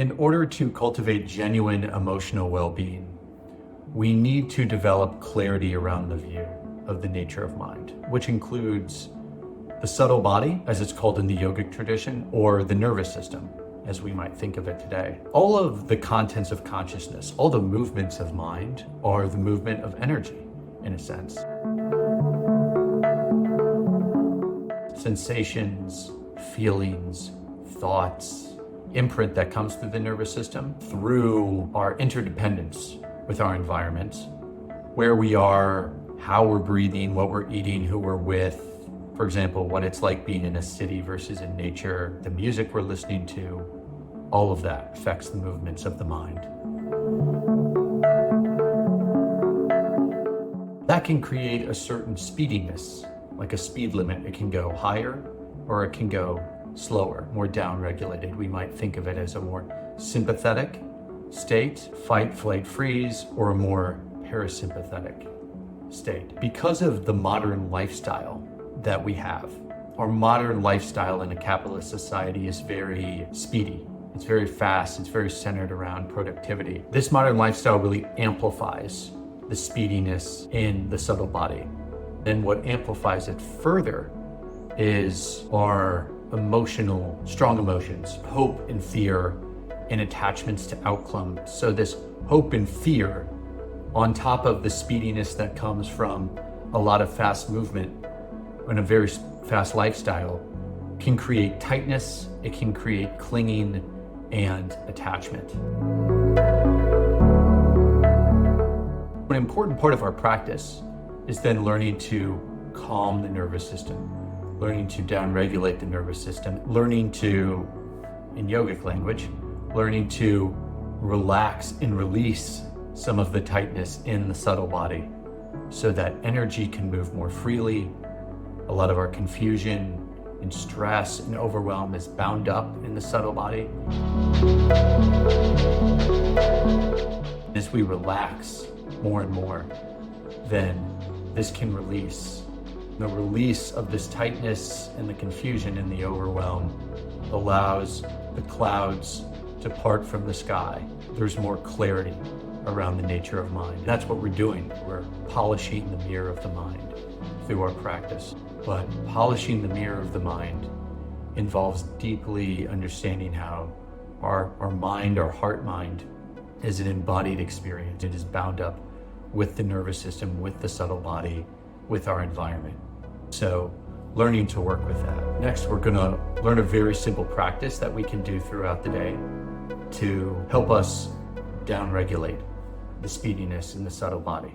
In order to cultivate genuine emotional well-being, we need to develop clarity around the view of the nature of mind, which includes the subtle body, as it's called in the yogic tradition, or the nervous system, as we might think of it today. All of the contents of consciousness, all the movements of mind are the movement of energy, in a sense. Sensations, feelings, thoughts, imprint that comes through the nervous system through our interdependence with our environment, where we are, how we're breathing, what we're eating, who we're with. For example, what it's like being in a city versus in nature, the music we're listening to, all of that affects the movements of the mind. That can create a certain speediness, like a speed limit. It can go higher or it can go slower, more down-regulated. We might think of it as a more sympathetic state, fight, flight, freeze, or a more parasympathetic state. Because of the modern lifestyle that we have, our modern lifestyle in a capitalist society is very speedy. It's very fast. It's very centered around productivity. This modern lifestyle really amplifies the speediness in the subtle body. And what amplifies it further is our strong emotions, hope and fear, and attachments to outcome. So this hope and fear, on top of the speediness that comes from a lot of fast movement and a very fast lifestyle, can create tightness, it can create clinging and attachment. An important part of our practice is then learning to calm the nervous system, learning to downregulate the nervous system, learning to, in yogic language, learning to relax and release some of the tightness in the subtle body so that energy can move more freely. A lot of our confusion and stress and overwhelm is bound up in the subtle body. As we relax more and more, then this can release. The release of this tightness and the confusion and the overwhelm allows the clouds to part from the sky. There's more clarity around the nature of mind. That's what we're doing. We're polishing the mirror of the mind through our practice. But polishing the mirror of the mind involves deeply understanding how our mind, our heart mind, is an embodied experience. It is bound up with the nervous system, with the subtle body, with our environment. So learning to work with that. Next, we're gonna learn a very simple practice that we can do throughout the day to help us downregulate the speediness in the subtle body.